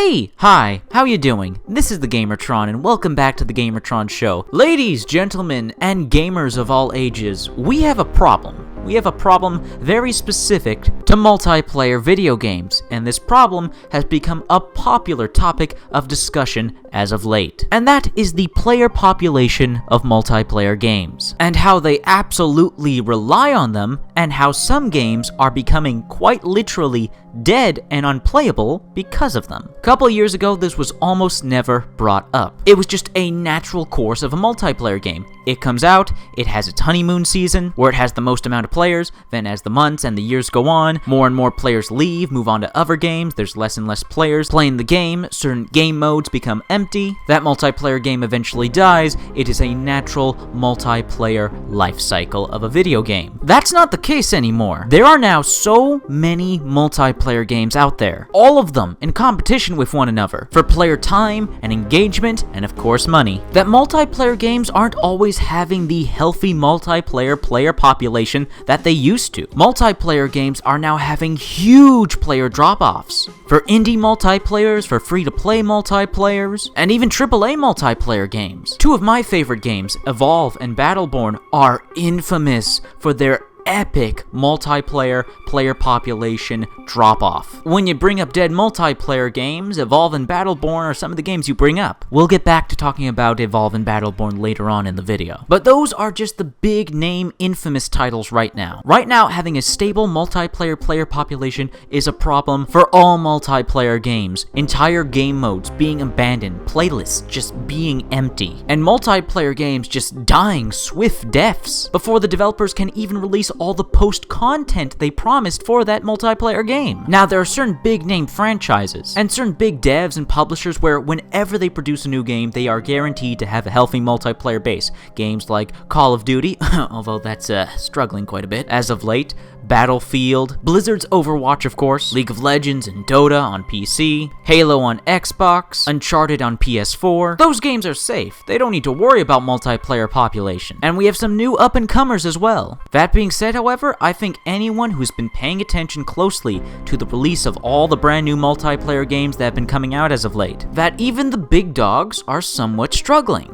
Hey! Hi, how you doing? This is the Gamertron, and welcome back to the Gamertron Show. Ladies, gentlemen, and gamers of all ages, we have a problem. We have a problem very specific to multiplayer video games, and this problem has become a popular topic of discussion as of late. And that is the player population of multiplayer games, and how they absolutely rely on them, and how some games are becoming quite literally dead and unplayable because of them. A couple years ago, this was almost never brought up. It was just a natural course of a multiplayer game. It comes out, it has its honeymoon season, where it has the most amount of players, then as the months and the years go on, more and more players leave, move on to other games, there's less and less players playing the game, certain game modes become empty, that multiplayer game eventually dies, it is a natural multiplayer life cycle of a video game. That's not the case anymore. There are now so many multiplayer games out there, all of them in competition with one another, for player time and engagement and of course money, that multiplayer games aren't always having the healthy multiplayer player population that they used to. Multiplayer games are now having huge player drop-offs. For indie multiplayers, for free-to-play multiplayers, and even AAA multiplayer games. Two of my favorite games, Evolve and Battleborn, are infamous for their epic multiplayer player population drop-off. When you bring up dead multiplayer games, Evolve and Battleborn are some of the games you bring up. We'll get back to talking about Evolve and Battleborn later on in the video. But those are just the big name infamous titles right now. Right now, having a stable multiplayer player population is a problem for all multiplayer games. Entire game modes being abandoned, playlists just being empty, and multiplayer games just dying swift deaths before the developers can even release all the post-content they promised for that multiplayer game. Now, there are certain big-name franchises, and certain big devs and publishers where whenever they produce a new game, they are guaranteed to have a healthy multiplayer base. Games like Call of Duty, although that's struggling quite a bit as of late, Battlefield, Blizzard's Overwatch of course, League of Legends and Dota on PC, Halo on Xbox, Uncharted on PS4. Those games are safe. They don't need to worry about multiplayer population. And we have some new up-and-comers as well. That being said, however, I think anyone who's been paying attention closely to the release of all the brand new multiplayer games that have been coming out as of late, that even the big dogs are somewhat struggling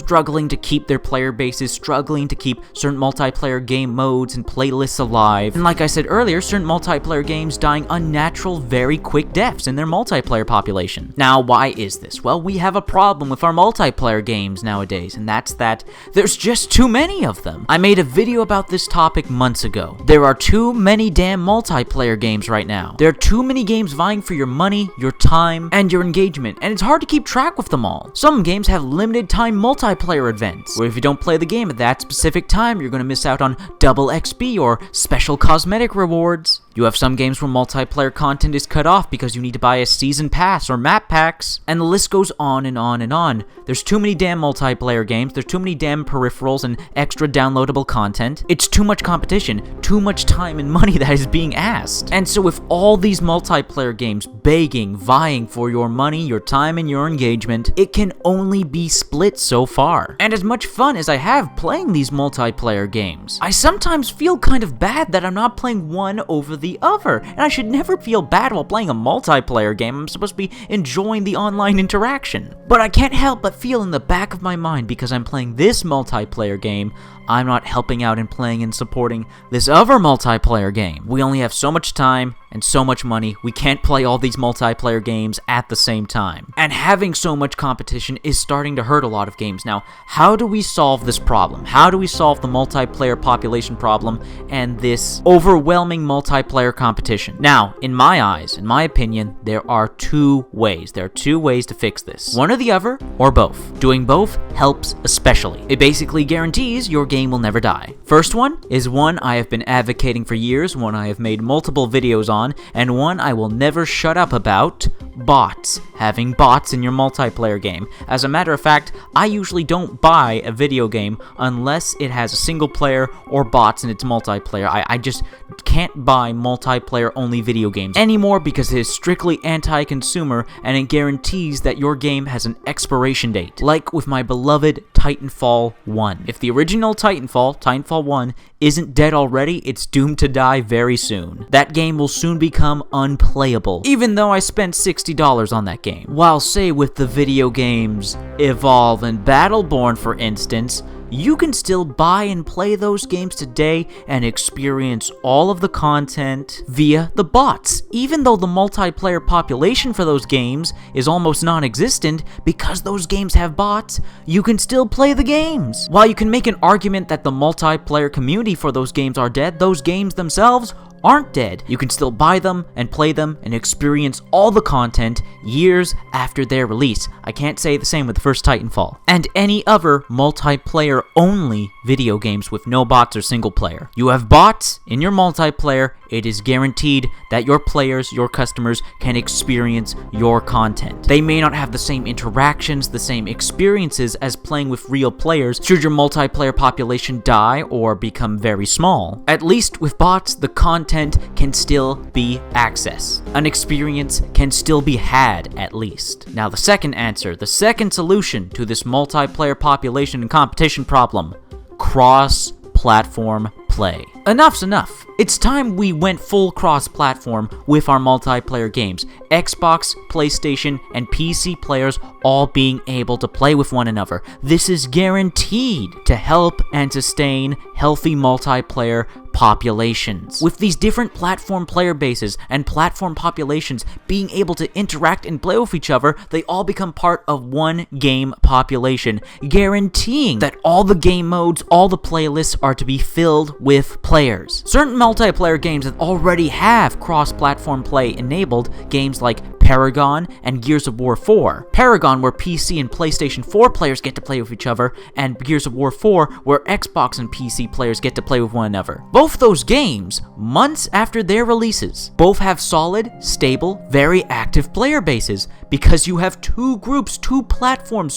to keep their player bases, struggling to keep certain multiplayer game modes and playlists alive, and like I said earlier, certain multiplayer games dying unnatural, very quick deaths in their multiplayer population. Now, why is this? Well, we have a problem with our multiplayer games nowadays, and that's that there's just too many of them. I made a video about this topic months ago. There are too many damn multiplayer games right now. There are too many games vying for your money, your time, and your engagement, and it's hard to keep track with them all. Some games have limited time multiplayer events, where if you don't play the game at that specific time, you're going to miss out on double XP or special cosmetic rewards. You have some games where multiplayer content is cut off because you need to buy a season pass or map packs, and the list goes on and on and on. There's too many damn multiplayer games, there's too many damn peripherals and extra downloadable content. It's too much competition, too much time and money that is being asked. And so with all these multiplayer games begging, vying for your money, your time, and your engagement, it can only be split so far. And as much fun as I have playing these multiplayer games, I sometimes feel kind of bad that I'm not playing one over the other, and I should never feel bad while playing a multiplayer game. I'm supposed to be enjoying the online interaction. But I can't help but feel in the back of my mind, because I'm playing this multiplayer game, I'm not helping out and playing and supporting this other multiplayer game. We only have so much time and so much money. We can't play all these multiplayer games at the same time. And having so much competition is starting to hurt a lot of games. Now, how do we solve this problem? How do we solve the multiplayer population problem and this overwhelming multiplayer competition? Now, in my eyes, in my opinion, there are two ways. There are two ways to fix this. One or the other, or both. Doing both helps especially. It basically guarantees your game will never die. First one is one I have been advocating for years, one I have made multiple videos on, and one I will never shut up about: bots. Having bots in your multiplayer game. As a matter of fact, I usually don't buy a video game unless it has a single player or bots in its multiplayer. I just can't buy multiplayer only video games anymore because it is strictly anti-consumer and it guarantees that your game has an expiration date. Like with my beloved Titanfall 1. If the original Titanfall 1, isn't dead already, it's doomed to die very soon. That game will soon soon become unplayable, even though I spent $60 on that game. While say with the video games Evolve and Battleborn for instance, you can still buy and play those games today and experience all of the content via the bots, even though the multiplayer population for those games is almost non-existent. Because those games have bots, you can still play the games. While you can make an argument that the multiplayer community for those games are dead, those games themselves aren't dead. You can still buy them and play them and experience all the content years after their release. I can't say the same with the first Titanfall. And any other multiplayer only video games with no bots or single player. You have bots in your multiplayer, it is guaranteed that your players, your customers, can experience your content. They may not have the same interactions, the same experiences as playing with real players should your multiplayer population die or become very small. At least with bots, the content can still be accessed. An experience can still be had, at least. Now the second answer, the second solution to this multiplayer population and competition problem: cross-platform play. Enough's enough. It's time we went full cross-platform with our multiplayer games. Xbox, PlayStation, and PC players all being able to play with one another. This is guaranteed to help and sustain healthy multiplayer populations. With these different platform player bases and platform populations being able to interact and play with each other, they all become part of one game population, guaranteeing that all the game modes, all the playlists are to be filled with players. Certain multiplayer games that already have cross-platform play enabled, games like Paragon and Gears of War 4. Paragon, where PC and PlayStation 4 players get to play with each other, and Gears of War 4, where Xbox and PC players get to play with one another. Both those games, months after their releases, both have solid, stable, very active player bases, because you have two groups, two platform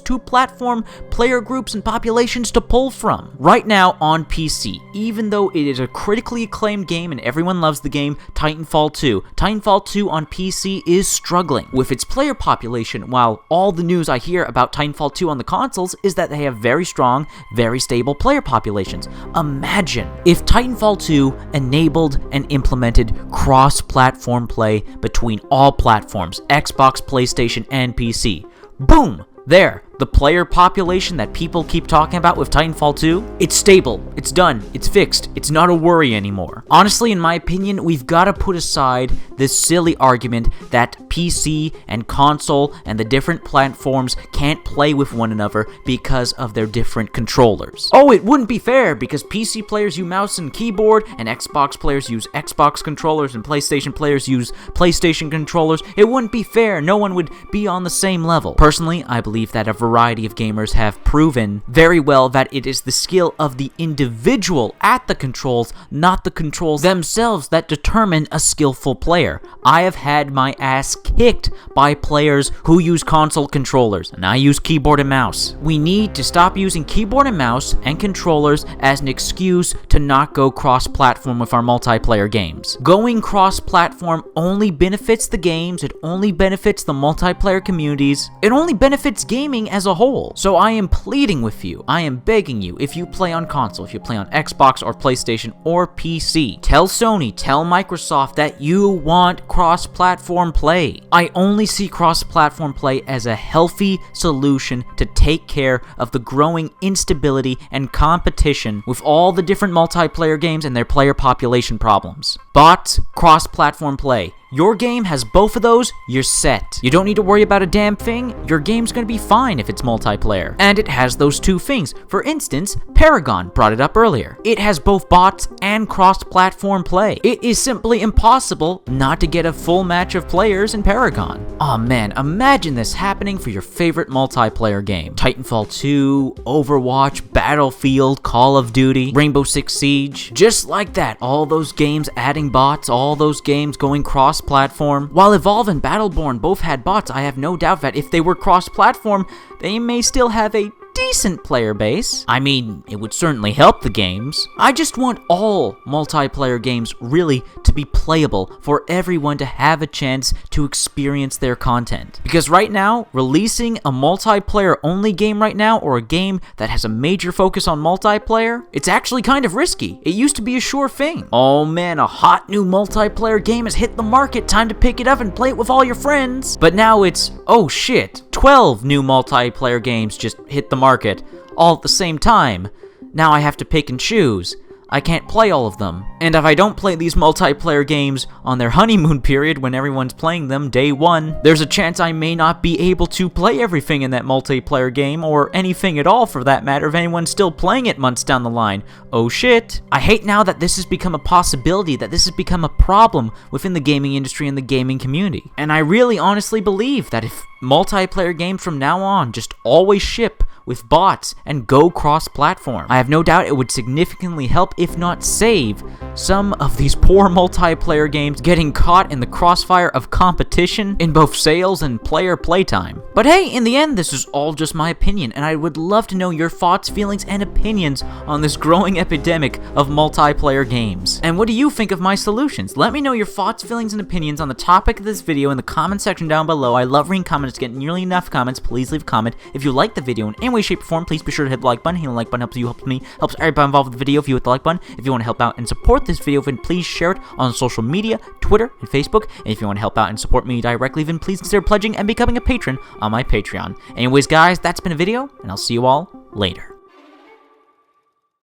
player groups and populations to pull from. Right now on PC, even though it is a critically acclaimed game and everyone loves the game, Titanfall 2. Titanfall 2 on PC is struggling with its player population, while all the news I hear about Titanfall 2 on the consoles is that they have very strong, very stable player populations. Imagine if Titanfall 2 enabled and implemented cross-platform play between all platforms, Xbox, PlayStation, and PC. Boom! There, the player population that people keep talking about with Titanfall 2, it's stable, it's done, it's fixed, it's not a worry anymore. Honestly, in my opinion, we've got to put aside this silly argument that PC and console and the different platforms can't play with one another because of their different controllers. Oh, it wouldn't be fair because PC players use mouse and keyboard, and Xbox players use Xbox controllers, and PlayStation players use PlayStation controllers. It wouldn't be fair, no one would be on the same level. Personally, I believe that a variety of gamers have proven very well that it is the skill of the individual at the controls, not the controls themselves, that determine a skillful player. I have had my ass kicked by players who use console controllers, and I use keyboard and mouse. We need to stop using keyboard and mouse and controllers as an excuse to not go cross-platform with our multiplayer games. Going cross-platform only benefits the games, it only benefits the multiplayer communities, it only benefits gaming as a whole. So I am pleading with you, I am begging you, if you play on console, if you play on Xbox or PlayStation or PC, tell Sony, tell Microsoft that you want cross-platform play. I only see cross-platform play as a healthy solution to take care of the growing instability and competition with all the different multiplayer games and their player population problems. Bots, cross-platform play. Your game has both of those, you're set. You don't need to worry about a damn thing, your game's gonna be fine if it's multiplayer. And it has those two things. For instance, Paragon brought it up earlier. It has both bots and cross-platform play. It is simply impossible not to get a full match of players in Paragon. Aw man, imagine this happening for your favorite multiplayer game. Titanfall 2, Overwatch, Battlefield, Call of Duty, Rainbow Six Siege. Just like that, all those games adding bots, all those games going cross-platform. While Evolve and Battleborn both had bots, I have no doubt that if they were cross-platform, they may still have a decent player base. I mean, it would certainly help the games. I just want all multiplayer games really to be playable for everyone to have a chance to experience their content. Because right now, releasing a multiplayer only game right now, or a game that has a major focus on multiplayer, it's actually kind of risky. It used to be a sure thing. Oh man, a hot new multiplayer game has hit the market, time to pick it up and play it with all your friends. But now it's, oh shit, 12 new multiplayer games just hit the market, all at the same time. Now I have to pick and choose. I can't play all of them. And if I don't play these multiplayer games on their honeymoon period when everyone's playing them day one, there's a chance I may not be able to play everything in that multiplayer game, or anything at all for that matter if anyone's still playing it months down the line. Oh shit. I hate now that this has become a possibility, that this has become a problem within the gaming industry and the gaming community. And I really honestly believe that if multiplayer games from now on just always ship with bots and go cross-platform, I have no doubt it would significantly help, if not save, some of these poor multiplayer games getting caught in the crossfire of competition in both sales and player playtime. But hey, in the end, this is all just my opinion, and I would love to know your thoughts, feelings, and opinions on this growing epidemic of multiplayer games. And what do you think of my solutions? Let me know your thoughts, feelings, and opinions on the topic of this video in the comment section down below. I love reading comments, get nearly enough comments. Please leave a comment. If you like the video in any way, shape, or form, please be sure to hit the like button. Hitting the like button helps you, helps me, helps everybody involved with the video. If you hit the like button, if you want to help out and support this video, then please share it on social media, Twitter, and Facebook. And if you want to help out and support me directly, then please consider pledging and becoming a patron on my Patreon. Anyways, guys, that's been a video, and I'll see you all later.